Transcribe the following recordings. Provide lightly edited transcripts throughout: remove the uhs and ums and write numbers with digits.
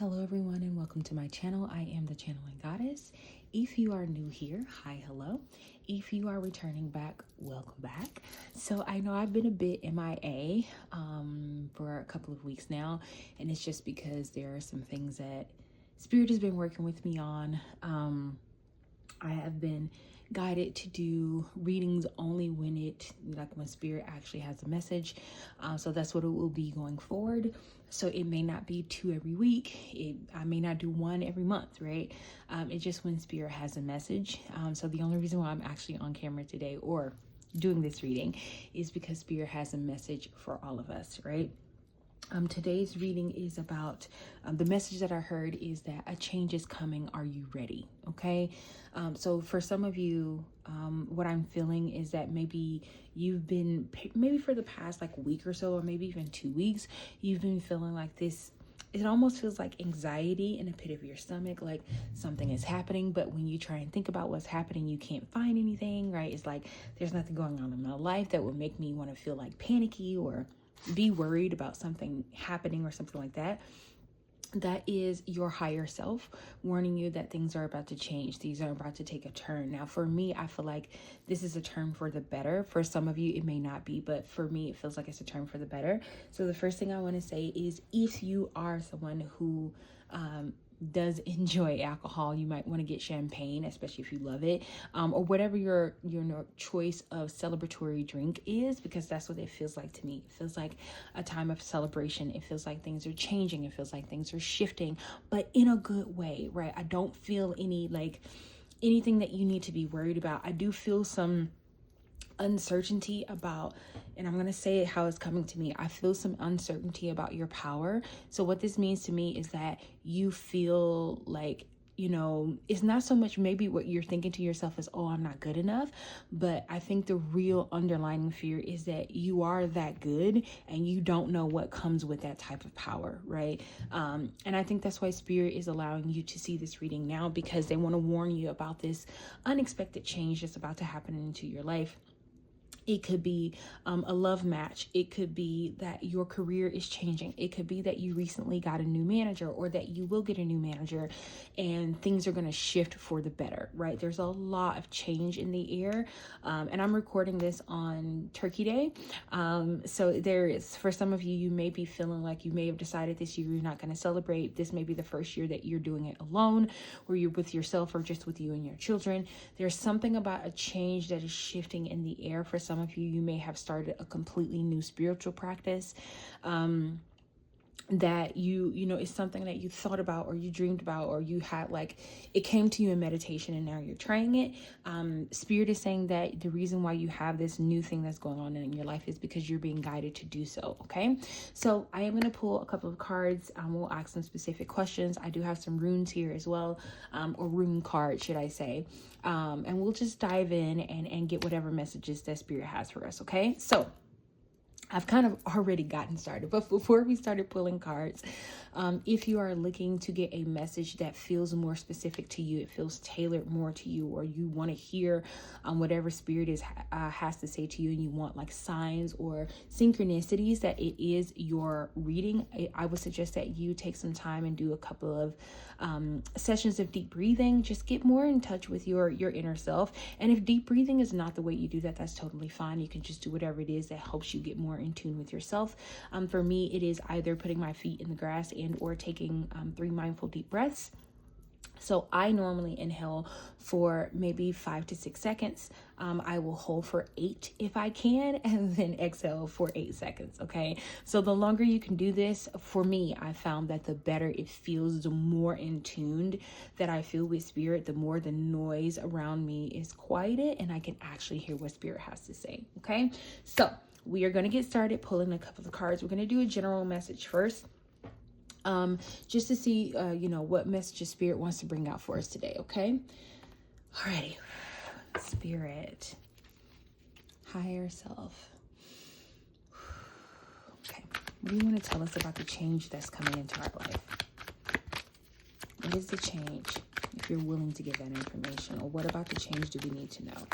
Hello everyone and welcome to my channel. I am the Channeling Goddess. If you are new here, hi, hello. If you are returning back, welcome back. So I know I've been a bit MIA for a couple of weeks now, and it's just because there are some things that Spirit has been working with me on. I have been guided to do readings only when Spirit actually has a message. So that's what it will be going forward. So it may not be 2 every week. I may not do 1 every month, right? It's just when Spirit has a message. So the only reason why I'm actually on camera today or doing this reading is because Spirit has a message for all of us, right? Today's reading is about the message that I heard is that a change is coming. Are you ready? Okay. So for some of you, what I'm feeling is that maybe you've been, maybe for the past like week or so, or maybe even 2 weeks, you've been feeling like this. It almost feels like anxiety in the pit of your stomach, like something is happening, but when you try and think about what's happening, you can't find anything, right? It's like there's nothing going on in my life that would make me want to feel like panicky or be worried about something happening or something like that. That is your higher self warning you that things are about to change. These are about to take a turn. Now, for me, I feel like this is a turn for the better. For some of you, it may not be, but for me, it feels like it's a turn for the better. So the first thing I want to say is if you are someone who does enjoy alcohol, you might want to get champagne, especially if you love it, or whatever your choice of celebratory drink is, because that's what it feels like to me. It feels like a time of celebration. It feels like things are changing. It feels like things are shifting, but in a good way, right? I don't feel anything that you need to be worried about. I do feel some uncertainty about, and I'm going to say it how it's coming to me. I feel some uncertainty about your power. So what this means to me is that you feel like, it's not so much maybe what you're thinking to yourself is, oh, I'm not good enough. But I think the real underlying fear is that you are that good and you don't know what comes with that type of power, right? And I think that's why Spirit is allowing you to see this reading now, because they want to warn you about this unexpected change that's about to happen into your life. It could be a love match. It could be that your career is changing. It could be that you recently got a new manager, or that you will get a new manager and things are going to shift for the better, right? There's a lot of change in the air. And I'm recording this on Turkey Day. So there is, for some of you, you may be feeling like you may have decided this year you're not going to celebrate. This may be the first year that you're doing it alone, or you're with yourself, or just with you and your children. There's something about a change that is shifting in the air. For some of you, you may have started a completely new spiritual practice that is something that you thought about, or you dreamed about, or you had, like, it came to you in meditation and now you're trying it. Spirit is saying that the reason why you have this new thing that's going on in your life is because you're being guided to do so. Okay, so I am going to pull a couple of cards. We'll ask some specific questions. I do have some runes here as well, or rune cards, should I say. And we'll just dive in and get whatever messages that Spirit has for us. Okay, so I've kind of already gotten started, but before we started pulling cards, if you are looking to get a message that feels more specific to you, it feels tailored more to you, or you want to hear whatever Spirit has to say to you, and you want like signs or synchronicities that it is your reading, I would suggest that you take some time and do a couple of sessions of deep breathing. Just get more in touch with your inner self. And if deep breathing is not the way you do that, that's totally fine. You can just do whatever it is that helps you get more in tune with yourself. For me, it is either putting my feet in the grass and or taking 3 mindful deep breaths. So I normally inhale for maybe 5 to 6 seconds. I will hold for 8 if I can, and then exhale for 8 seconds. Okay. So the longer you can do this, for me, I found that the better it feels, the more in tuned that I feel with Spirit, the more the noise around me is quieted and I can actually hear what Spirit has to say. Okay. So we are going to get started pulling a couple of cards. We're going to do a general message first. Just to see, what messages Spirit wants to bring out for us today. Okay. Alrighty. Spirit, higher self. Okay. What do you want to tell us about the change that's coming into our life? What is the change? If you're willing to give that information, or what about the change do we need to know?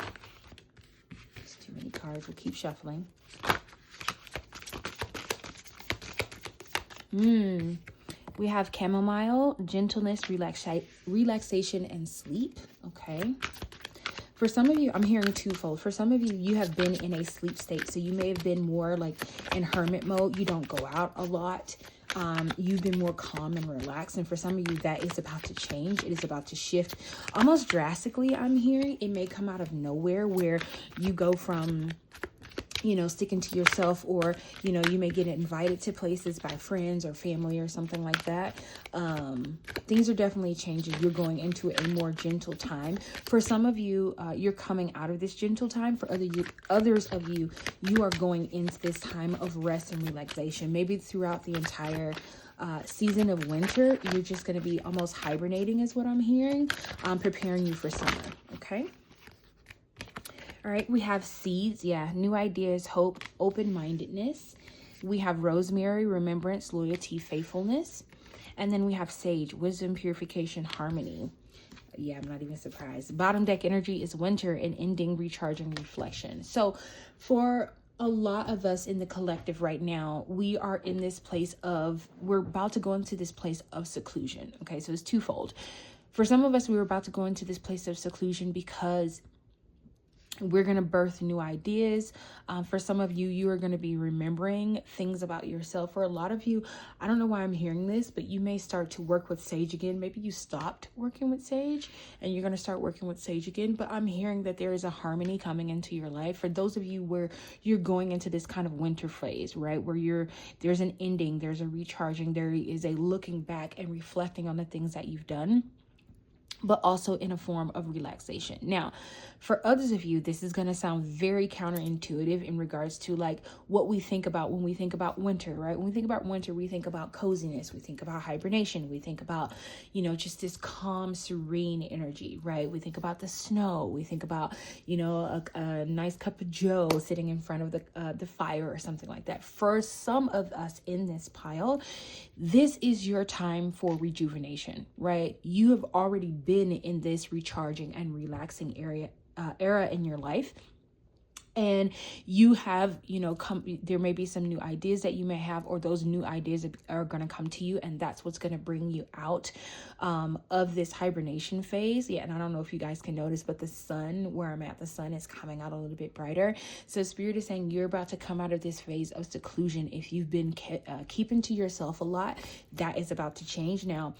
There's too many cards. We'll keep shuffling. We have chamomile, gentleness, relaxation, and sleep. Okay. For some of you, I'm hearing twofold. For some of you, you have been in a sleep state. So you may have been more like in hermit mode. You don't go out a lot. You've been more calm and relaxed. And for some of you, that is about to change. It is about to shift almost drastically. I'm hearing it may come out of nowhere where you go from, you know, sticking to yourself, or, you know, you may get invited to places by friends or family or something like that. Things are definitely changing. You're going into a more gentle time. For some of you, you're coming out of this gentle time. For others of you, you are going into this time of rest and relaxation. Maybe throughout the entire season of winter, you're just going to be almost hibernating is what I'm hearing, preparing you for summer. Okay. All right, we have seeds. Yeah, new ideas, hope, open-mindedness. We have rosemary, remembrance, loyalty, faithfulness. And then we have sage, wisdom, purification, harmony. Yeah, I'm not even surprised. Bottom deck energy is winter and ending, recharging, reflection. So for a lot of us in the collective right now, we are in this place of, we're about to go into this place of seclusion. Okay, so it's twofold. For some of us, we were about to go into this place of seclusion because we're going to birth new ideas. For some of you, you are going to be remembering things about yourself. For a lot of you, I don't know why I'm hearing this, but you may start to work with sage again. Maybe you stopped working with sage and you're going to start working with sage again. But I'm hearing that there is a harmony coming into your life. For those of you where you're going into this kind of winter phase, right? Where there's an ending, there's a recharging, there is a looking back and reflecting on the things that you've done, but also in a form of relaxation. Now, for others of you, this is going to sound very counterintuitive in regards to like what we think about when we think about winter, right? When we think about winter, we think about coziness, we think about hibernation, we think about, you know, just this calm, serene energy, right? We think about the snow, we think about, you know, a nice cup of joe sitting in front of the fire or something like that. For some of us in this pile, this is your time for rejuvenation, right? You have already been in this recharging and relaxing era in your life. And you have, you know, there may be some new ideas that you may have, or those new ideas are going to come to you. And that's what's going to bring you out of this hibernation phase. Yeah. And I don't know if you guys can notice, but the sun, where I'm at, the sun is coming out a little bit brighter. So Spirit is saying you're about to come out of this phase of seclusion. If you've been keeping to yourself a lot, that is about to change. Now,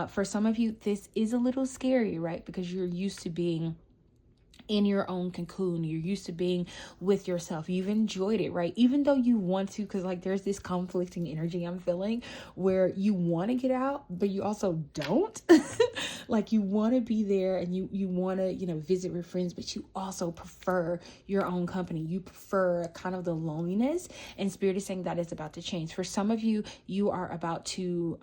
for some of you, this is a little scary, right? Because you're used to being in your own cocoon. You're used to being with yourself. You've enjoyed it, right? Even though you want to, because like there's this conflicting energy I'm feeling where you want to get out, but you also don't. Like you want to be there and you want to, you know, visit with friends, but you also prefer your own company. You prefer kind of the loneliness, and Spirit is saying that is about to change. For some of you, you are about to,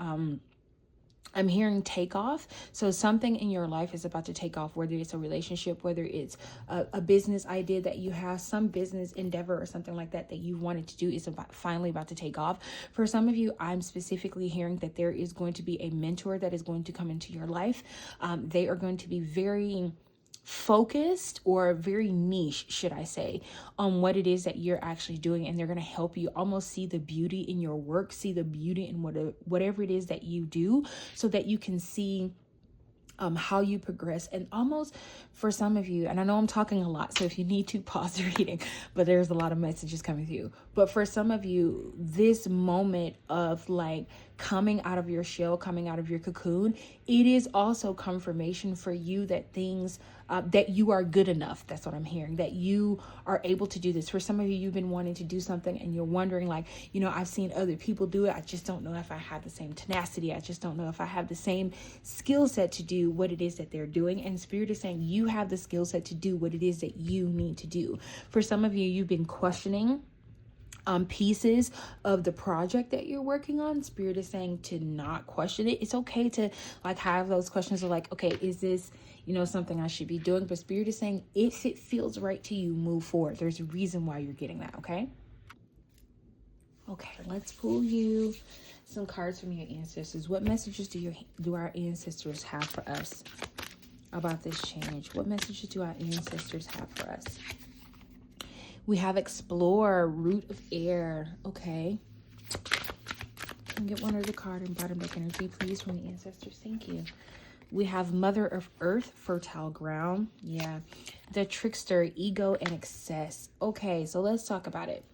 I'm hearing take off. So something in your life is about to take off, whether it's a relationship, whether it's a business idea that you have, some business endeavor or something like that you wanted to do is finally about to take off. For some of you, I'm specifically hearing that there is going to be a mentor that is going to come into your life. They are going to be very focused, or very niche, should I say, on what it is that you're actually doing, and they're going to help you almost see the beauty in your work, see the beauty in whatever it is that you do, so that you can see how you progress. And almost for some of you, and I know I'm talking a lot, so if you need to pause the reading, but there's a lot of messages coming through. But for some of you, this moment of like coming out of your shell, coming out of your cocoon, it is also confirmation for you that things, that you are good enough. That's what I'm hearing, that you are able to do this. For some of you, you've been wanting to do something and you're wondering like, you know, I've seen other people do it. I just don't know if I have the same tenacity. I just don't know if I have the same skill set to do what it is that they're doing. And Spirit is saying you have the skill set to do what it is that you need to do. For some of you, you've been questioning pieces of the project that you're working on. Spirit is saying to not question it. It's okay to like have those questions of like, okay, is this, you know, something I should be doing? But Spirit is saying if it feels right to you, move forward. There's a reason why you're getting that. Okay, let's pull you some cards from your ancestors. What messages do our ancestors have for us about this change? What messages do our ancestors have for us? We have explore, root of air. Okay. Get one other card in bottom deck energy, please, from the ancestors. Thank you. We have Mother of Earth, fertile ground. Yeah. The trickster, ego, and excess. Okay, so let's talk about it.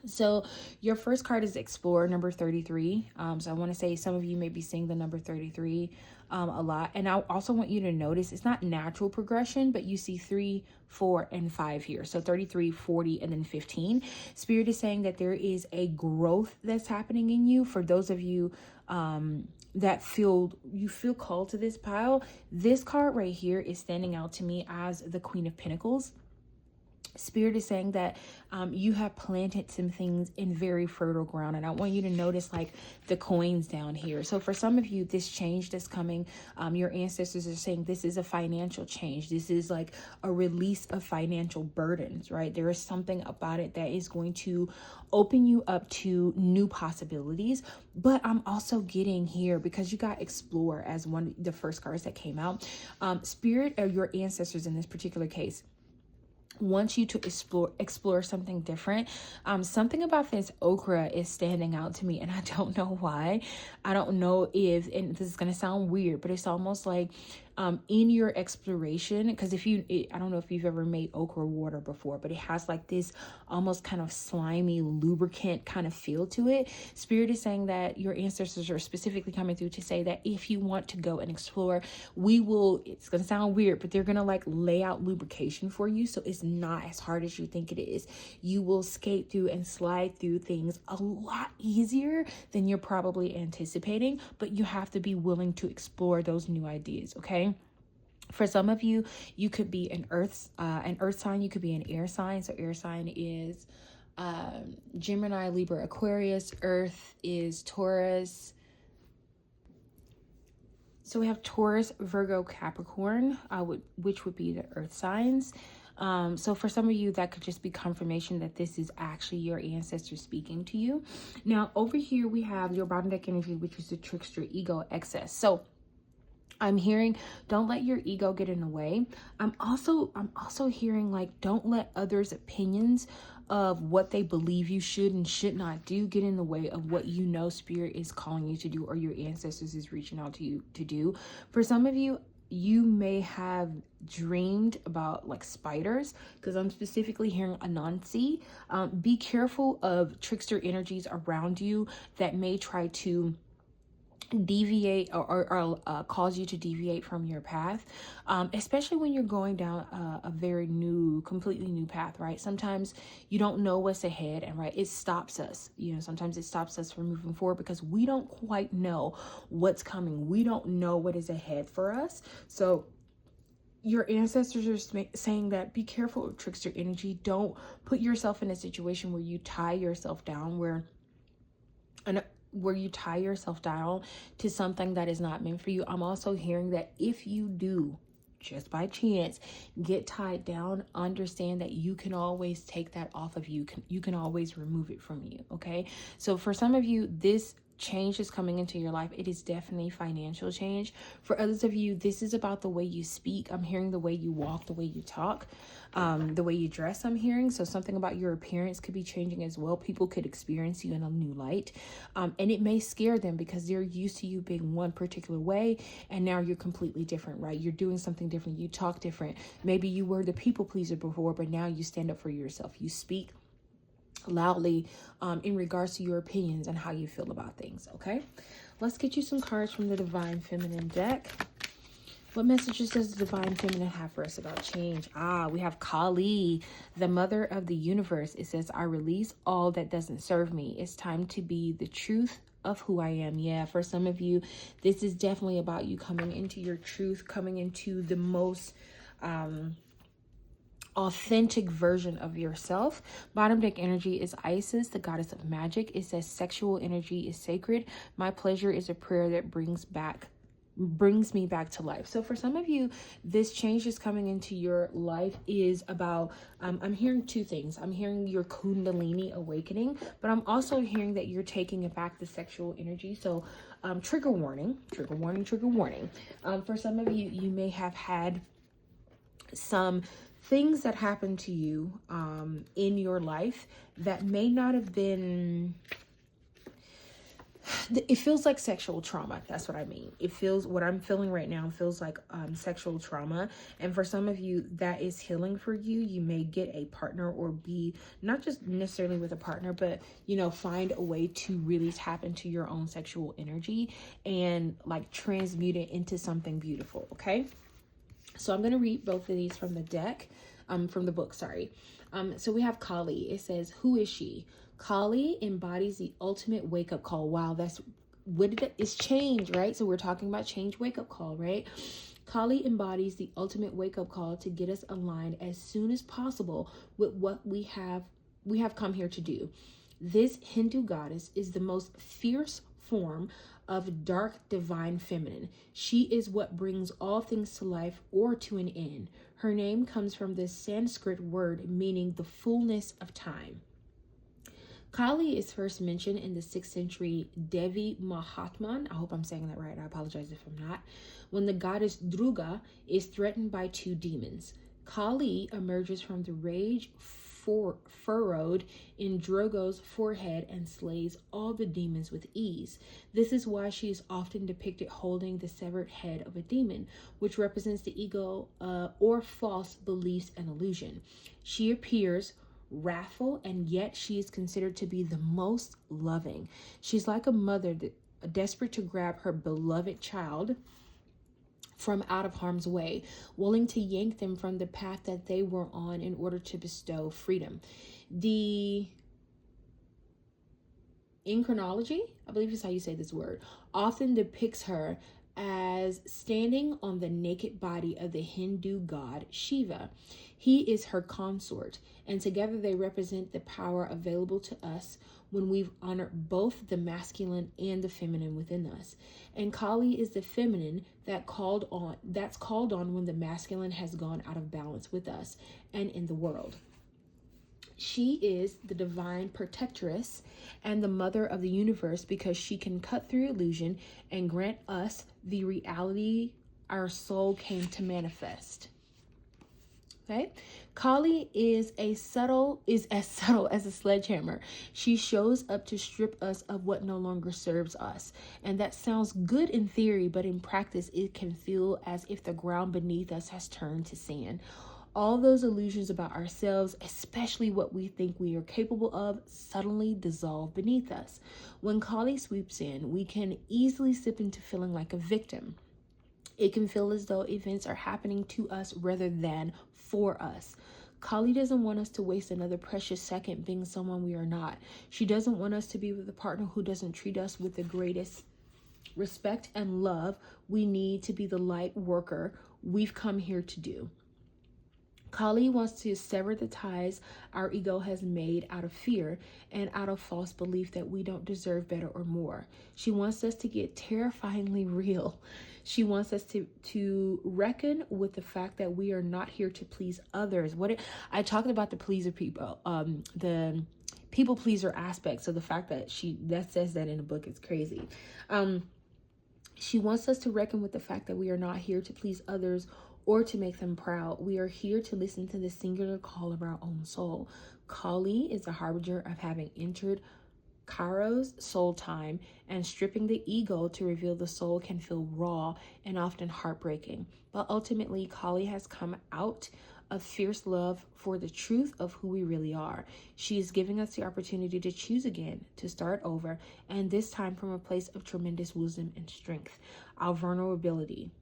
So your first card is Explorer, number 33. So I want to say some of you may be seeing the number 33 a lot. And I also want you to notice it's not natural progression, but you see 3, 4, and 5 here. So 33, 40, and then 15. Spirit is saying that there is a growth that's happening in you. For those of you that feel called to this pile, this card right here is standing out to me as the Queen of Pentacles. Spirit is saying that you have planted some things in very fertile ground. And I want you to notice like the coins down here. So for some of you, this change that's coming, your ancestors are saying this is a financial change. This is like a release of financial burdens, right? There is something about it that is going to open you up to new possibilities. But I'm also getting here, because you got Explore as one of the first cards that came out. Spirit, or your ancestors in this particular case, wants you to explore something different. Something about this okra is standing out to me, and I don't know why. I don't know if, and this is going to sound weird, but it's almost like in your exploration, because I don't know if you've ever made okra water before, but it has like this almost kind of slimy lubricant kind of feel to it. Spirit is saying that your ancestors are specifically coming through to say that if you want to go and explore, it's going to sound weird, but they're going to like lay out lubrication for you. So it's not as hard as you think it is. You will skate through and slide through things a lot easier than you're probably anticipating, but you have to be willing to explore those new ideas. Okay. For some of you, you could be an earth sign. You could be an air sign. So air sign is Gemini, Libra, Aquarius. Earth is Taurus. So we have Taurus, Virgo, Capricorn, which would be the earth signs. So for some of you, that could just be confirmation that this is actually your ancestors speaking to you. Now over here, we have your bottom deck energy, which is the trickster, ego, excess. So I'm hearing, don't let your ego get in the way. I'm also hearing like, don't let others' opinions of what they believe you should and should not do get in the way of what you know Spirit is calling you to do, or your ancestors is reaching out to you to do. For some of you, you may have dreamed about like spiders, because I'm specifically hearing Anansi. Be careful of trickster energies around you that may try to deviate or cause you to deviate from your path, especially when you're going down a very completely new path, right? Sometimes you don't know what's ahead, and right, it stops us. Sometimes it stops us from moving forward because we don't quite know what's coming. We don't know what is ahead for us. So your ancestors are saying that be careful of trickster energy. Don't put yourself in a situation where you tie yourself down, where you tie yourself down to something that is not meant for you. I'm also hearing that if you do, just by chance, get tied down, understand that you can always take that off of you. You can always remove it from you, okay? So for some of you, this change is coming into your life. It is definitely financial change. For others of you, this is about the way you speak. I'm hearing the way you walk, the way you talk, the way you dress, I'm hearing. So something about your appearance could be changing as well. People could experience you in a new light. And it may scare them because they're used to you being one particular way, and now you're completely different, right? You're doing something different. You talk different. Maybe you were the people pleaser before, but now you stand up for yourself. You speak loudly in regards to your opinions and how you feel about things. Okay, let's get you some cards from the Divine Feminine deck. What messages does the Divine Feminine have for us about change? We have Kali, the mother of the universe. It says, I release all that doesn't serve me. It's time to be the truth of who I am. Yeah, for some of you, this is definitely about you coming into your truth, coming into the most authentic version of yourself. Bottom deck energy is Isis, the goddess of magic. It says sexual energy is sacred. My pleasure is a prayer that brings me back to life. So for some of you, this change is coming into your life is about, I'm hearing two things. I'm hearing your Kundalini awakening, but I'm also hearing that you're taking it back, the sexual energy. So trigger warning. For some of you, you may have had some things that happened to you in your life that may not have been it feels like sexual trauma. That's what I mean. It feels, what I'm feeling right now feels like sexual trauma. And for some of you, that is healing for you. You may get a partner, or be not just necessarily with a partner, but, you know, find a way to really tap into your own sexual energy and like transmute it into something beautiful. Okay. So I'm going to read both of these from the deck, from the book, sorry. So we have Kali. It says, who is she? Kali embodies the ultimate wake-up call. Wow, that's what it's change, right? So we're talking about change, wake-up call, right? Kali embodies the ultimate wake-up call to get us aligned as soon as possible with what we have come here to do. This Hindu goddess is the most fierce form of dark divine feminine. She is what brings all things to life or to an end. Her name comes from the Sanskrit word meaning the fullness of time. Kali is first mentioned in the 6th century Devi Mahatman. I hope I'm saying that right. I apologize if I'm not. When the goddess Durga is threatened by 2 demons. Kali emerges from the rage furrowed in Drogo's forehead and slays all the demons with ease. This is why she is often depicted holding the severed head of a demon, which represents the ego or false beliefs and illusion. She appears wrathful, and yet she is considered to be the most loving. She's like a mother desperate to grab her beloved child from out of harm's way, willing to yank them from the path that they were on in order to bestow freedom. The Incarnology, I believe is how you say this word, often depicts her as standing on the naked body of the Hindu god Shiva. He is her consort, and together they represent the power available to us when we've honored both the masculine and the feminine within us. And Kali is the feminine that's called on when the masculine has gone out of balance with us and in the world. She is the divine protectress and the mother of the universe because she can cut through illusion and grant us the reality our soul came to manifest. Okay, Kali is as subtle as a sledgehammer. She shows up to strip us of what no longer serves us. And that sounds good in theory, but in practice, it can feel as if the ground beneath us has turned to sand. All those illusions about ourselves, especially what we think we are capable of, suddenly dissolve beneath us. When Kali sweeps in, we can easily slip into feeling like a victim. It can feel as though events are happening to us rather than for us. Kali doesn't want us to waste another precious second being someone we are not. She doesn't want us to be with a partner who doesn't treat us with the greatest respect and love we need to be the light worker we've come here to do. Kali wants to sever the ties our ego has made out of fear and out of false belief that we don't deserve better or more. She wants us to get terrifyingly real. She wants us to reckon with the fact that we are not here to please others. I talked about the pleaser people, the people pleaser aspect. So the fact that that says that in the book is crazy. She wants us to reckon with the fact that we are not here to please others or to make them proud. We are here to listen to the singular call of our own soul. Kali is a harbinger of having entered Kairos soul time, and stripping the ego to reveal the soul can feel raw and often heartbreaking. But ultimately, Kali has come out of fierce love for the truth of who we really are. She is giving us the opportunity to choose again, to start over, and this time from a place of tremendous wisdom and strength. Our vulnerability.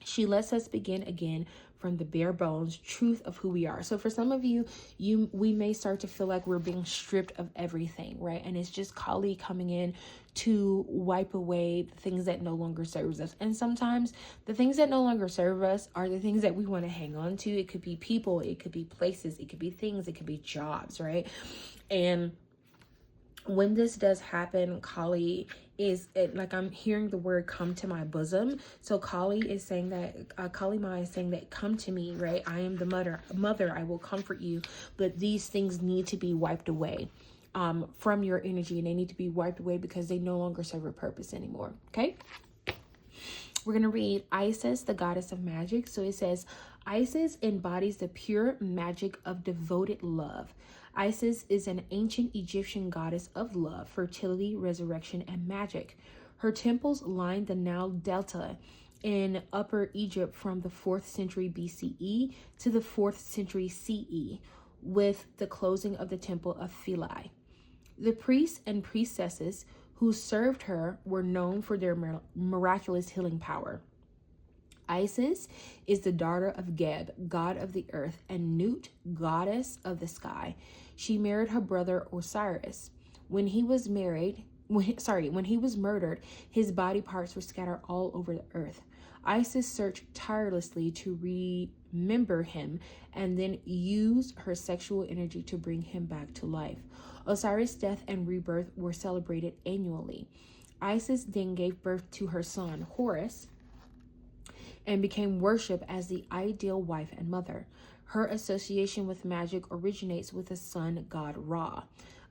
She lets us begin again from the bare bones truth of who we are. So for some of you, we may start to feel like we're being stripped of everything, right? And it's just Kali coming in to wipe away the things that no longer serves us. And sometimes the things that no longer serve us are the things that we want to hang on to. It could be people, it could be places, it could be things, it could be jobs, right? And when this does happen, Kali is like, I'm hearing the word come to my bosom. So Kali is saying that, Kali Ma is saying that, come to me, right? I am the mother, I will comfort you. But these things need to be wiped away from your energy, and they need to be wiped away because they no longer serve a purpose anymore. Okay. We're going to read Isis, the goddess of magic. So it says, Isis embodies the pure magic of devoted love. Isis is an ancient Egyptian goddess of love, fertility, resurrection, and magic. Her temples line the Nile Delta in Upper Egypt from the 4th century BCE to the 4th century CE, with the closing of the temple of Philae. The priests and priestesses who served her were known for their miraculous healing power. Isis is the daughter of Geb, god of the earth, and Nut, goddess of the sky. She married her brother Osiris. When he was murdered, his body parts were scattered all over the earth. Isis searched tirelessly to remember him and then used her sexual energy to bring him back to life. Osiris' death and rebirth were celebrated annually. Isis then gave birth to her son, Horus, and became worshipped as the ideal wife and mother. Her association with magic originates with the sun god Ra.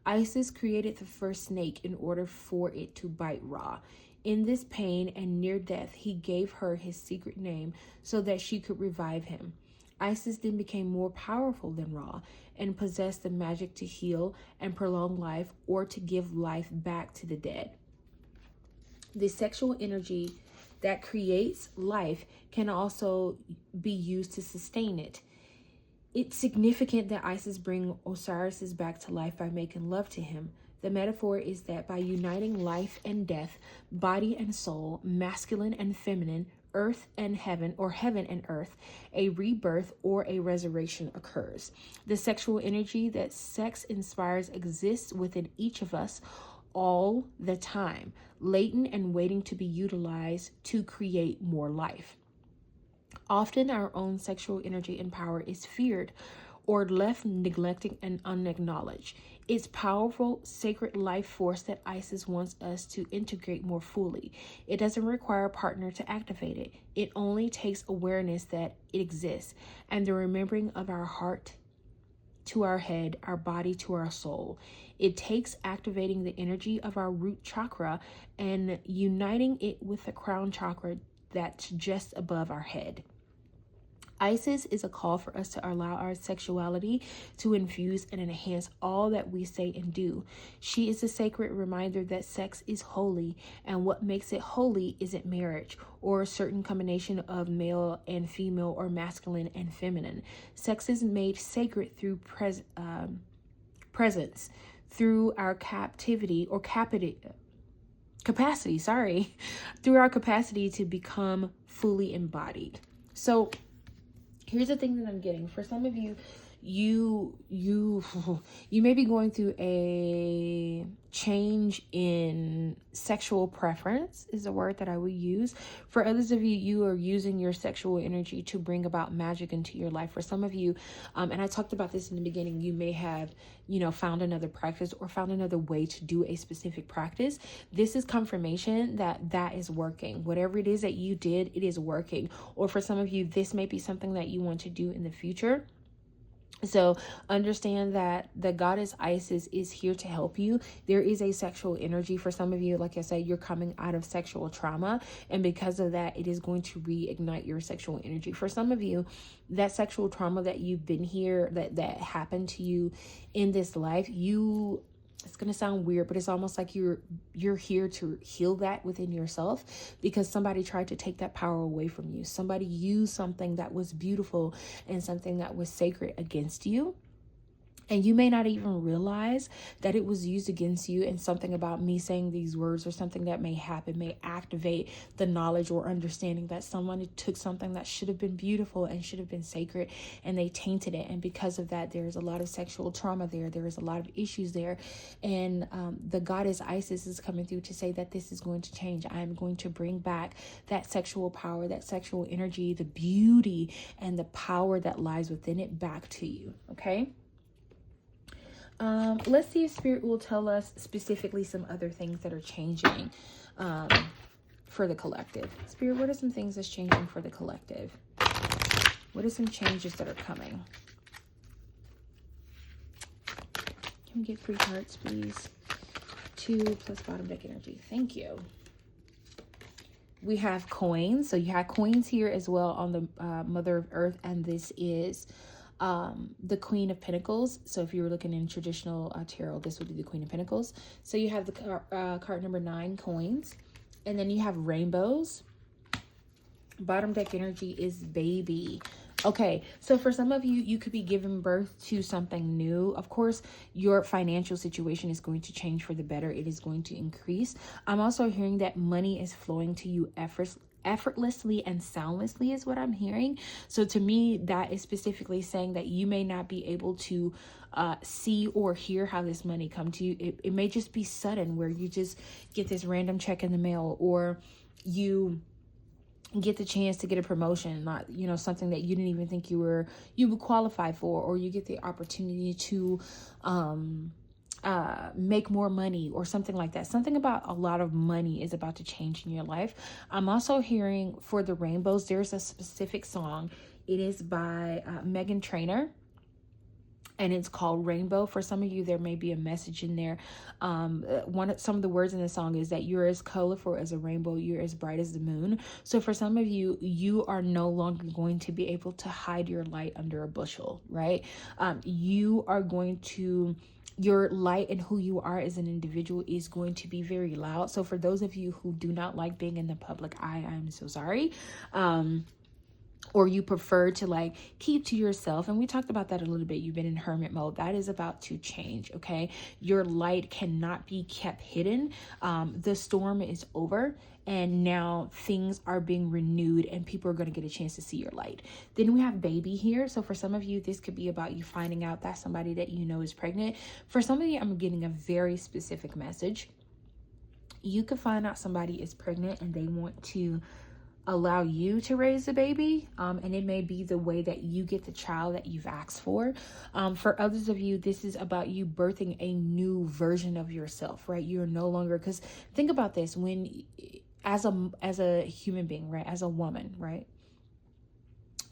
Isis created the first snake in order for it to bite Ra. In this pain and near death, he gave her his secret name so that she could revive him. Isis then became more powerful than Ra and possessed the magic to heal and prolong life or to give life back to the dead. The sexual energy that creates life can also be used to sustain it. It's significant that Isis brings Osiris back to life by making love to him. The metaphor is that by uniting life and death, body and soul, masculine and feminine, earth and heaven, or heaven and earth, a rebirth or a resurrection occurs. The sexual energy that sex inspires exists within each of us all the time, latent and waiting to be utilized to create more life. Often our own sexual energy and power is feared or left neglected and unacknowledged. It's powerful, sacred life force that Isis wants us to integrate more fully. It doesn't require a partner to activate it. It only takes awareness that it exists and the remembering of our heart to our head, our body to our soul. It takes activating the energy of our root chakra and uniting it with the crown chakra that's just above our head. Isis is a call for us to allow our sexuality to infuse and enhance all that we say and do. She is a sacred reminder that sex is holy, and what makes it holy isn't marriage or a certain combination of male and female or masculine and feminine. Sex is made sacred through presence, through our capacity, through our capacity to become fully embodied. So here's the thing that I'm getting. For some of you, you may be going through a change in sexual preference is a word that I would use. For others of you, you are using your sexual energy to bring about magic into your life. For some of you, and I talked about this in the beginning, you may have, found another practice or found another way to do a specific practice. This is confirmation that is working. Whatever it is that you did, it is working. Or for some of you, this may be something that you want to do in the future. So understand that the goddess Isis is here to help you. There is a sexual energy. For some of you, like I said, you're coming out of sexual trauma, and because of that, it is going to reignite your sexual energy. For some of you, that sexual trauma that you've been here, that happened to you in this life, it's going to sound weird, but it's almost like you're here to heal that within yourself because somebody tried to take that power away from you. Somebody used something that was beautiful and something that was sacred against you. And you may not even realize that it was used against you, and something about me saying these words or something that may happen may activate the knowledge or understanding that someone took something that should have been beautiful and should have been sacred, and they tainted it. And because of that, there's a lot of sexual trauma there. There is a lot of issues there. And the goddess Isis is coming through to say that this is going to change. I am going to bring back that sexual power, that sexual energy, the beauty and the power that lies within it back to you. Okay? Let's see if Spirit will tell us specifically some other things that are changing for the collective. Spirit, what are some things that's changing for the collective? What are some changes that are coming? Can we get 3 cards, please? 2 plus bottom deck energy. Thank you. We have coins. So you have coins here as well on the Mother of Earth. And this is the Queen of Pentacles. So if you were looking in traditional tarot, this would be the Queen of Pentacles. So you have the card number 9, coins. And then you have rainbows. Bottom deck energy is baby. Okay, so for some of you, you could be giving birth to something new. Of course, your financial situation is going to change for the better. It is going to increase. I'm also hearing that money is flowing to you effortlessly and soundlessly is what I'm hearing. So to me, that is specifically saying that you may not be able to see or hear how this money come to you. It may just be sudden, where you just get this random check in the mail, or you get the chance to get a promotion, not, you know, something that you didn't even think you would qualify for, or you get the opportunity to make more money or something like that. Something about a lot of money is about to change in your life. I'm also hearing for the rainbows, there's a specific song. It is by Meghan Trainor, and it's called Rainbow. For some of you, there may be a message in there. Some of the words in the song is that you're as colorful as a rainbow, you're as bright as the moon. So for some of you, you are no longer going to be able to hide your light under a bushel, right? You are going to, your light and who you are as an individual is going to be very loud. So for those of you who do not like being in the public eye, I'm so sorry. Or you prefer to like keep to yourself. And we talked about that a little bit. You've been in hermit mode. That is about to change. Okay. Your light cannot be kept hidden. The storm is over, and now things are being renewed, and people are going to get a chance to see your light. Then we have baby here. So for some of you, this could be about you finding out that somebody that you know is pregnant. For some of you, I'm getting a very specific message. You could find out somebody is pregnant and they want to allow you to raise a baby, and it may be the way that you get the child that you've asked for. For others of you, this is about you birthing a new version of yourself, right? You're no longer, because think about this, when as a human being, right, as a woman, right,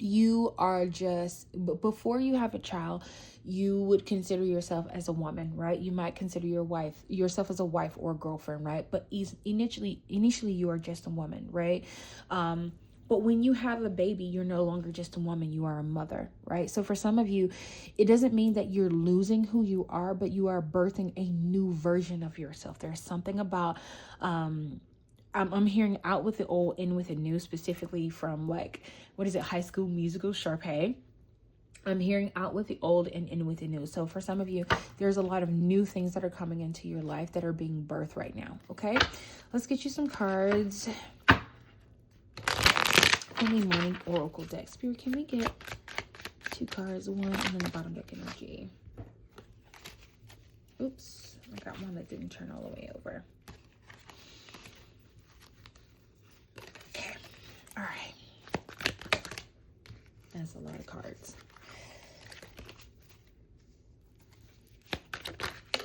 you are just, before you have a child, you would consider yourself as a woman, right? You might consider yourself as a wife or a girlfriend, right? But initially you are just a woman, right? But when you have a baby, you're no longer just a woman, you are a mother, right? So for some of you, it doesn't mean that you're losing who you are, but you are birthing a new version of yourself. There's something about, I'm hearing out with the old, in with the new, specifically from like, what is it, High School Musical, Sharpay. I'm hearing out with the old and in with the new. So for some of you, there's a lot of new things that are coming into your life that are being birthed right now. Okay, let's get you some cards. Any morning oracle deck. Spirit, can we get 2 cards, one, and then the bottom deck energy? Oops, I got one that didn't turn all the way over. Okay, all right. That's a lot of cards.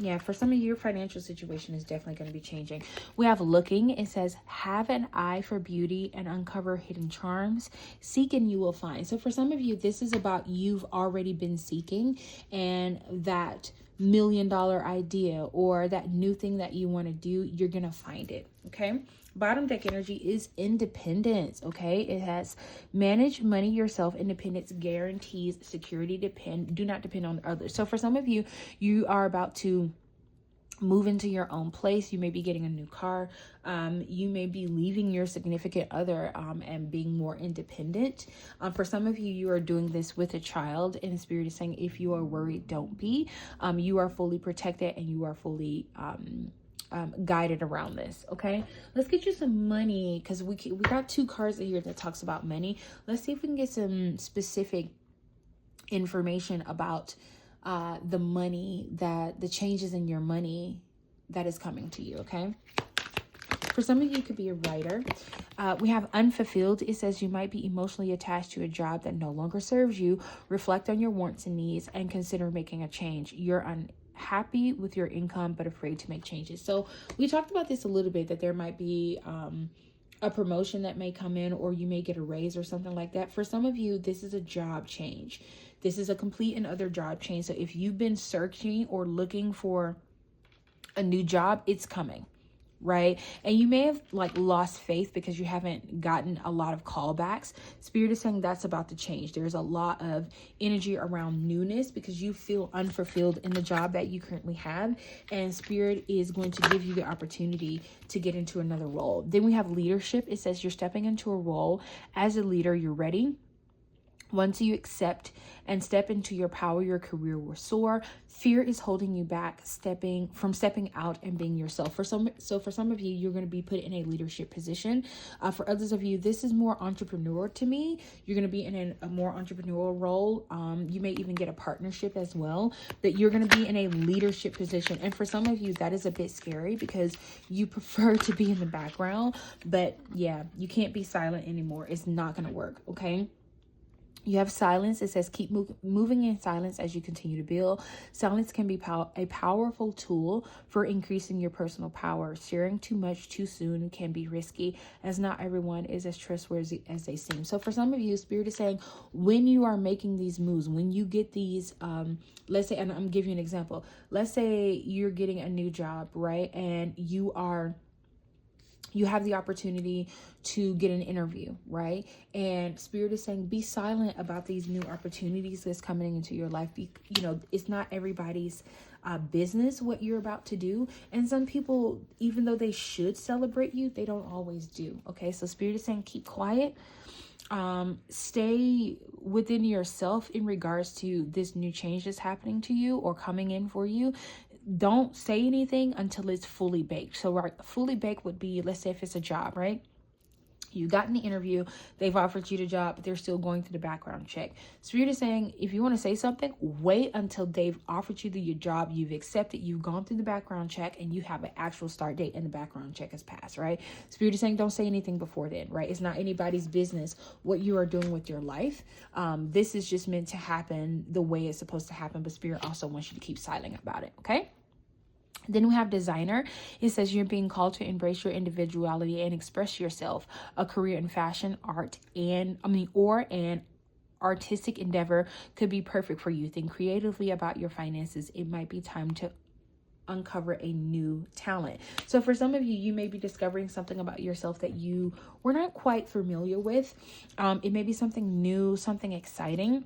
Yeah, for some of you, your financial situation is definitely going to be changing. We have looking. It says, have an eye for beauty and uncover hidden charms. Seek and you will find. So for some of you, this is about you've already been seeking, and that $1 million idea or that new thing that you want to do, you're going to find it. Okay. Bottom deck energy is independence. Okay. It has manage money yourself. Independence guarantees security. Do not depend on others. So for some of you, you are about to move into your own place. You may be getting a new car. You may be leaving your significant other and being more independent. For some of you, you are doing this with a child, and the Spirit is saying, if you are worried, don't be. You are fully protected and you are fully guided around this. Okay, let's get you some money, because we got 2 cards here that talks about money. Let's see if we can get some specific information about the money, that the changes in your money that is coming to you. Okay, for some of you, could be a writer. We have unfulfilled. It says you might be emotionally attached to a job that no longer serves you. Reflect on your wants and needs and consider making a change. You're unhappy with your income but afraid to make changes. So we talked about this a little bit, that there might be a promotion that may come in, or you may get a raise or something like that. For some of you, this is a job change. This is a complete and utter job change. So if you've been searching or looking for a new job, it's coming, right? And you may have like lost faith because you haven't gotten a lot of callbacks. Spirit is saying that's about to change. There's a lot of energy around newness because you feel unfulfilled in the job that you currently have, and Spirit is going to give you the opportunity to get into another role. Then we have leadership. It says you're stepping into a role as a leader. You're ready. Once you accept and step into your power, your career will soar. Fear is holding you back, stepping out and being yourself. For some of you, you're going to be put in a leadership position. For others of you, this is more entrepreneur to me. You're going to be in a more entrepreneurial role. You may even get a partnership as well. That you're going to be in a leadership position. And for some of you, that is a bit scary because you prefer to be in the background. But yeah, you can't be silent anymore. It's not going to work. Okay. You have silence. It says keep moving in silence as you continue to build. Silence can be a powerful tool for increasing your personal power. Sharing too much too soon can be risky, as not everyone is as trustworthy as they seem. So for some of you, Spirit is saying when you are making these moves, when you get these, let's say, and I'm giving you an example. Let's say you're getting a new job, right? And you have the opportunity to get an interview, right? And Spirit is saying, be silent about these new opportunities that's coming into your life. It's not everybody's business what you're about to do. And some people, even though they should celebrate you, they don't always do. Okay, so Spirit is saying, keep quiet. Stay within yourself in regards to this new change that's happening to you or coming in for you. Don't say anything until it's fully baked. So right, fully baked would be, let's say if it's a job, right? You got in the interview, they've offered you the job, but they're still going through the background check. Spirit is saying, if you want to say something, wait until they've offered you your job, you've accepted, you've gone through the background check, and you have an actual start date and the background check has passed, right? Spirit is saying, don't say anything before then, right? It's not anybody's business what you are doing with your life. This is just meant to happen the way it's supposed to happen, but Spirit also wants you to keep silent about it, okay? Then we have designer. It says you're being called to embrace your individuality and express yourself. A career in fashion, art, or an artistic endeavor could be perfect for you. Think creatively about your finances. It might be time to uncover a new talent. So for some of you, you may be discovering something about yourself that you were not quite familiar with. It may be something new, something exciting.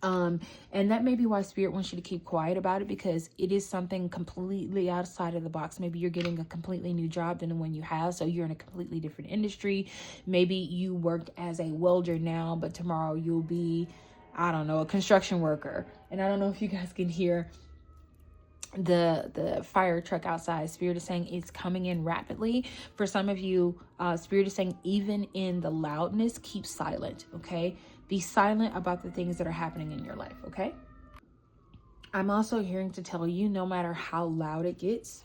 And that may be why Spirit wants you to keep quiet about it, because it is something completely outside of the box. Maybe you're getting a completely new job than the one you have, so you're in a completely different industry. Maybe you worked as a welder now, but tomorrow you'll be, I don't know, a construction worker. And I don't know if you guys can hear the fire truck outside. Spirit is saying it's coming in rapidly. For some of you, Spirit is saying even in the loudness, keep silent, okay? Be silent about the things that are happening in your life, okay? I'm also hearing to tell you, no matter how loud it gets,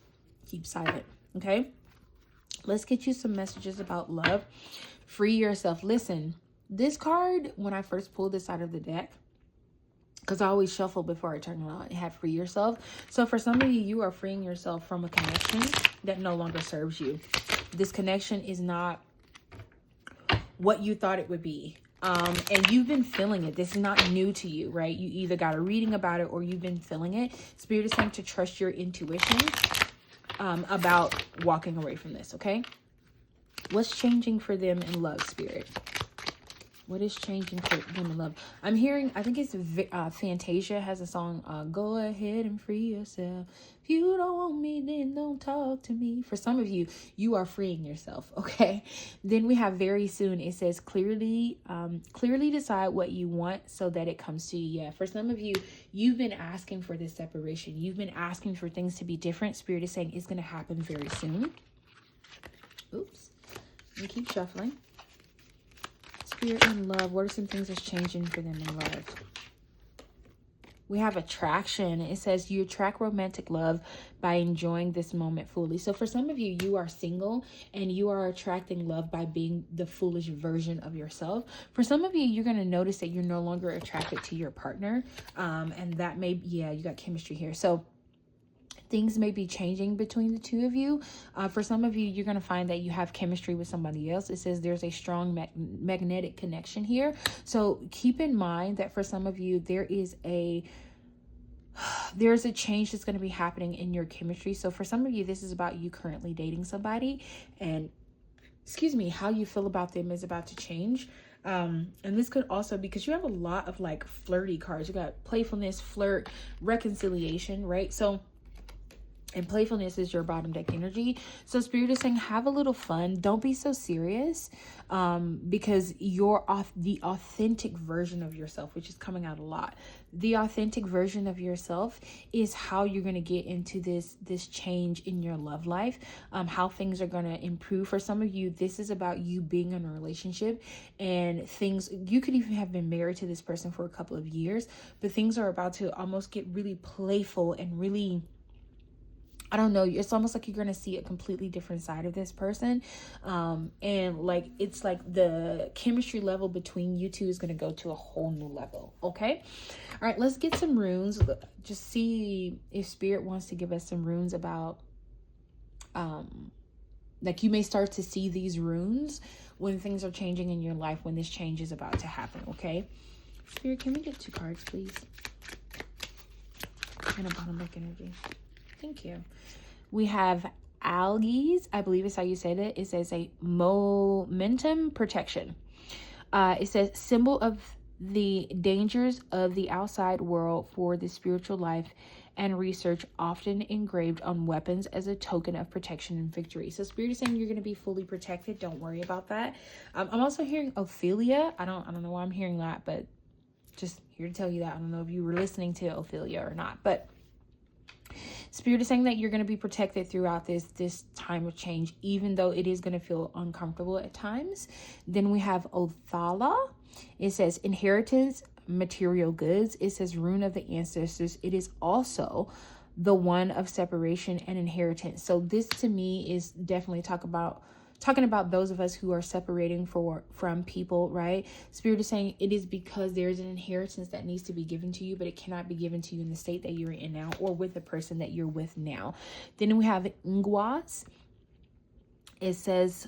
keep silent, okay? Let's get you some messages about love. Free yourself. Listen, this card, when I first pulled this out of the deck, because I always shuffle before I turn it on, it had free yourself. So for some of you, you are freeing yourself from a connection that no longer serves you. This connection is not what you thought it would be. And you've been feeling it. This is not new to you, right? You either got a reading about it or you've been feeling it. Spirit is saying to trust your intuition about walking away from this, okay? What's changing for them in love, Spirit? What is changing for them in love? I'm hearing, I think it's Fantasia has a song, go ahead and free yourself. If you don't want me, then don't talk to me. For some of you, you are freeing yourself, okay? Then we have very soon. It says clearly decide what you want so that it comes to you. Yeah, for some of you, you've been asking for this separation. You've been asking for things to be different. Spirit is saying it's going to happen very soon. Oops. Let me keep shuffling. Spirit in love. What are some things that's changing for them in love? We have attraction. It says you attract romantic love by enjoying this moment fully. So for some of you, you are single and you are attracting love by being the foolish version of yourself. For some of you, you're going to notice that you're no longer attracted to your partner. And that may, yeah, you got chemistry here. So things may be changing between the two of you. For some of you, you're going to find that you have chemistry with somebody else. It says there's a strong magnetic connection here. So keep in mind that for some of you, there is a there's a change that's going to be happening in your chemistry. So for some of you, this is about you currently dating somebody, and excuse me, how you feel about them is about to change. And this could also, because you have a lot of like flirty cards. You got playfulness, flirt, reconciliation, right? So, and playfulness is your bottom deck energy. So Spirit is saying, have a little fun. Don't be so serious, because you're the authentic version of yourself, which is coming out a lot. The authentic version of yourself is how you're going to get into this change in your love life, how things are going to improve. For some of you, this is about you being in a relationship, and things, you could even have been married to this person for a couple of years, but things are about to almost get really playful and really, I don't know, it's almost like you're going to see a completely different side of this person. And like, it's like the chemistry level between you two is going to go to a whole new level. Okay. All right, let's get some runes. Just see if Spirit wants to give us some runes about, like, you may start to see these runes when things are changing in your life, when this change is about to happen. Okay. Spirit, can we get 2 cards, please? And a bottom deck energy. Thank you. We have algae. I believe it's how you said it. It says a momentum protection. It says symbol of the dangers of the outside world for the spiritual life and research, often engraved on weapons as a token of protection and victory. So Spirit is saying you're going to be fully protected. Don't worry about that. I'm also hearing Ophelia. I don't know why I'm hearing that, but just here to tell you that. I don't know if you were listening to Ophelia or not, but Spirit is saying that you're going to be protected throughout this time of change, even though it is going to feel uncomfortable at times. Then we have Othala. It says inheritance, material goods. It says rune of the ancestors. It is also the one of separation and inheritance. So this to me is definitely talking about those of us who are separating from people, right? Spirit is saying it is because there's an inheritance that needs to be given to you, but it cannot be given to you in the state that you're in now or with the person that you're with now. Then we have Ingwas. It says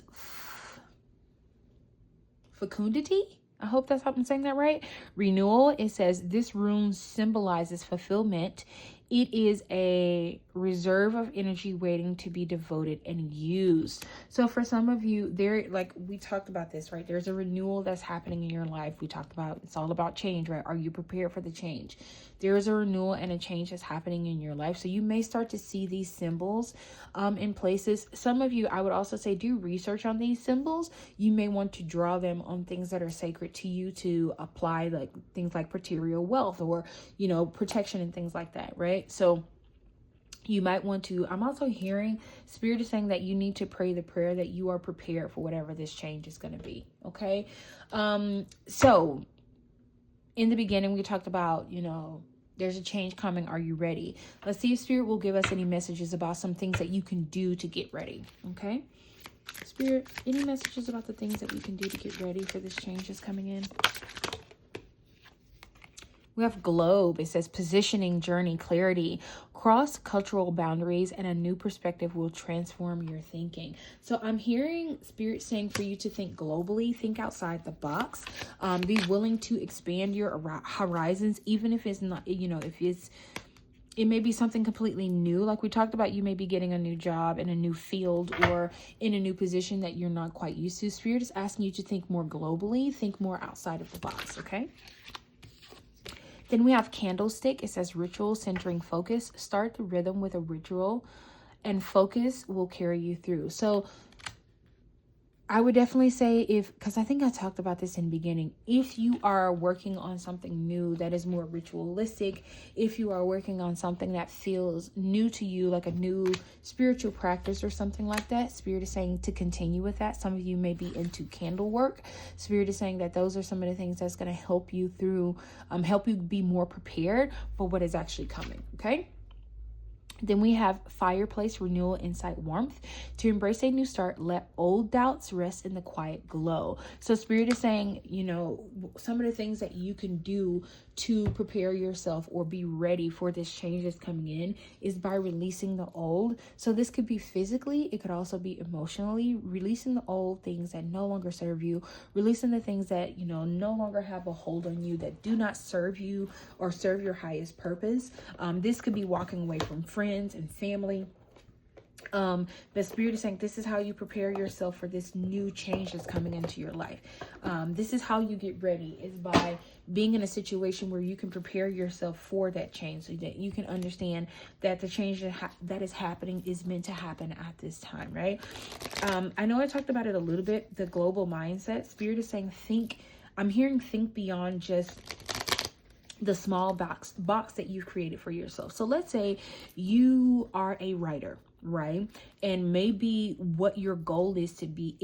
fecundity. I hope that's how I'm saying that right. Renewal. It says this rune symbolizes fulfillment. It is a reserve of energy waiting to be devoted and used. So for some of you, there, like we talked about this, right? There's a renewal that's happening in your life. We talked about, it's all about change, right? Are you prepared for the change? There is a renewal and a change that's happening in your life. So you may start to see these symbols in places. Some of you, I would also say, do research on these symbols. You may want to draw them on things that are sacred to you to apply, like things like material wealth or, you know, protection and things like that, right? So you might want to, I'm also hearing Spirit is saying that you need to pray the prayer that you are prepared for whatever this change is going to be. Okay. So in the beginning, we talked about, you know, there's a change coming. Are you ready? Let's see if Spirit will give us any messages about some things that you can do to get ready. Okay. Spirit, any messages about the things that we can do to get ready for this change that's coming in? We have globe. It says positioning, journey, clarity, cross-cultural boundaries, and a new perspective will transform your thinking. So I'm hearing Spirit saying for you to think globally, think outside the box, be willing to expand your horizons, even if it's not, you know, it may be something completely new. Like we talked about, you may be getting a new job in a new field or in a new position that you're not quite used to. Spirit is asking you to think more globally, think more outside of the box, okay? Then we have candlestick. It says ritual, centering, focus. Start the rhythm with a ritual and focus will carry you through. So I would definitely say because I think I talked about this in the beginning, if you are working on something new that is more ritualistic, if you are working on something that feels new to you, like a new spiritual practice or something like that, Spirit is saying to continue with that. Some of you may be into candle work. Spirit is saying that those are some of the things that's going to help you through, help you be more prepared for what is actually coming. Okay. Then we have fireplace, renewal, insight, warmth. To embrace a new start, let old doubts rest in the quiet glow. So Spirit is saying, some of the things that you can do to prepare yourself or be ready for this change that's coming in is by releasing the old. So this could be physically, it could also be emotionally, releasing the old things that no longer serve you, releasing the things that, no longer have a hold on you, that do not serve you or serve your highest purpose. This could be walking away from friends and family. The Spirit is saying this is how you prepare yourself for this new change that's coming into your life. This is how you get ready, is by being in a situation where you can prepare yourself for that change, so that you can understand that the change that is happening is meant to happen at this time, right? I know I talked about it a little bit, the global mindset. Spirit is saying I'm hearing think beyond just the small box that you've created for yourself. So let's say you are a writer, right? And maybe what your goal is to be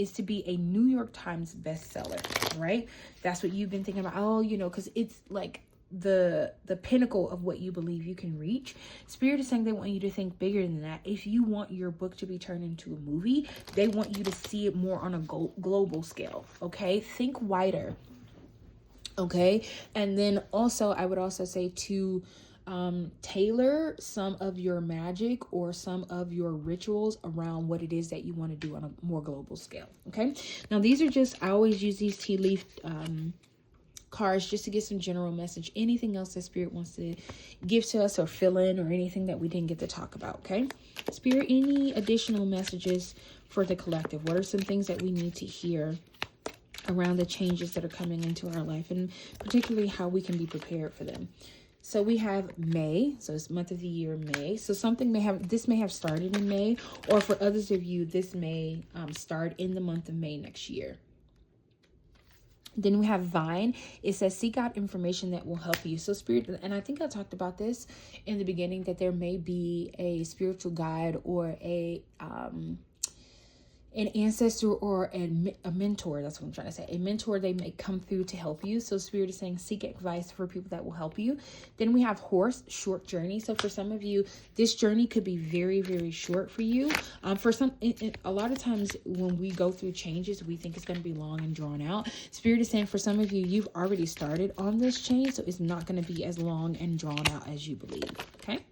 a New York Times bestseller, right? That's what you've been thinking about. Because it's like the pinnacle of what you believe you can reach. Spirit is saying they want you to think bigger than that. If you want your book to be turned into a movie, they want you to see it more on a global scale. Okay, think wider. Okay, and then also I would also say to tailor some of your magic or some of your rituals around what it is that you want to do on a more global scale. Okay, now these are I always use these tea leaf cards just to get some general message. Anything else that Spirit wants to give to us or fill in, or anything that we didn't get to talk about. Okay, Spirit, any additional messages for the collective? What are some things that we need to hear around the changes that are coming into our life, and particularly how we can be prepared for them? So we have May, so it's month of the year, May. So this may have started in May, or for others of you, this may start in the month of May next year. Then we have Vine. It says, seek out information that will help you. So Spirit, and I think I talked about this in the beginning, that there may be a spiritual guide or an ancestor or a mentor. That's what I'm trying to say. A mentor, they may come through to help you. So Spirit is saying seek advice for people that will help you. Then we have Horse, short journey. So for some of you, this journey could be very, very short for you. For some, a lot of times when we go through changes, we think it's going to be long and drawn out. Spirit is saying for some of you, you've already started on this change, so it's not going to be as long and drawn out as you believe. Okay.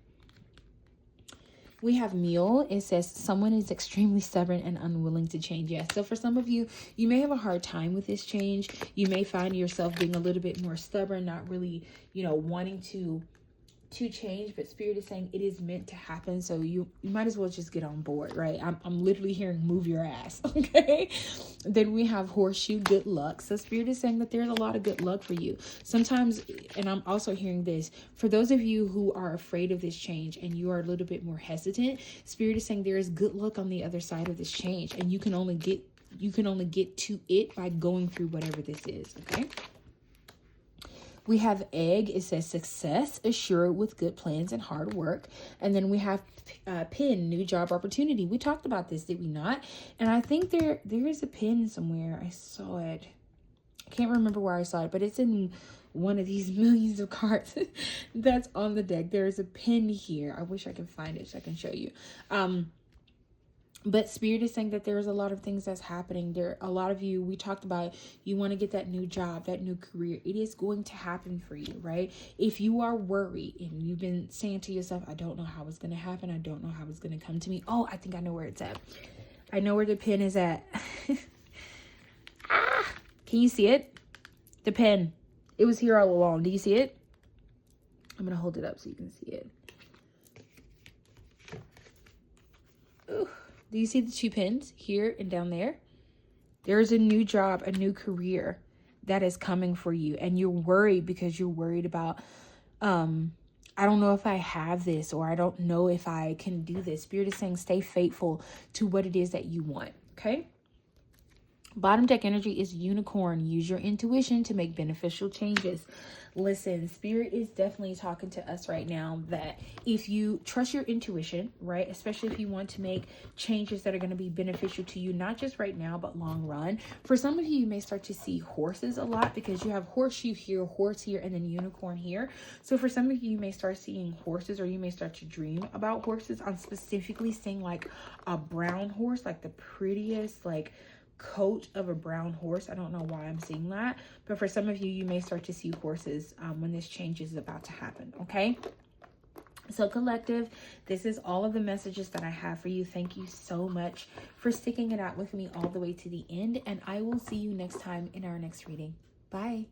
We have Mule. It says someone is extremely stubborn and unwilling to change. Yes. So for some of you, you may have a hard time with this change. You may find yourself being a little bit more stubborn, not really, wanting to change, but Spirit is saying it is meant to happen. So you might as well just get on board, right? I'm literally hearing move your ass. Okay. Then we have Horseshoe, good luck. So Spirit is saying that there's a lot of good luck for you sometimes. And I'm also hearing this for those of you who are afraid of this change and you are a little bit more hesitant. Spirit is saying there is good luck on the other side of this change, and you can only get to it by going through whatever this is. Okay. We have Egg. It says success assured with good plans and hard work. And then we have Pin, new job opportunity. We talked about this, did we not? And I think there is a pin somewhere. I saw it. I can't remember where I saw it, but it's in one of these millions of cards that's on the deck. There is a pin here. I wish I could find it so I can show you. But Spirit is saying that there's a lot of things that's happening. A lot of you, we talked about, you want to get that new job, that new career. It is going to happen for you, right? If you are worried and you've been saying to yourself, I don't know how it's going to happen. I don't know how it's going to come to me. Oh, I think I know where it's at. I know where the pen is at. Can you see it? The pen. It was here all along. Do you see it? I'm going to hold it up so you can see it. Ooh. Do you see the two pins here and down there? There's a new job, a new career that is coming for you. And you're worried because you're worried about, I don't know if I have this, or I don't know if I can do this. Spirit is saying stay faithful to what it is that you want. Okay. Bottom deck energy is unicorn. Use your intuition to make beneficial changes. Listen, spirit is definitely talking to us right now that if you trust your intuition, right, especially if you want to make changes that are going to be beneficial to you, not just right now, but long run. For some of you, you may start to see horses a lot because you have horseshoe here, horse here, and then unicorn here. So for some of you, you may start seeing horses, or you may start to dream about horses. I'm specifically saying like a brown horse, like the prettiest, like coat of a brown horse. I don't know why I'm seeing that, but for some of you, you may start to see horses when this change is about to happen. Okay, so collective, this is all of the messages that I have for you. Thank you so much for sticking it out with me all the way to the end, and I will see you next time in our next reading. Bye.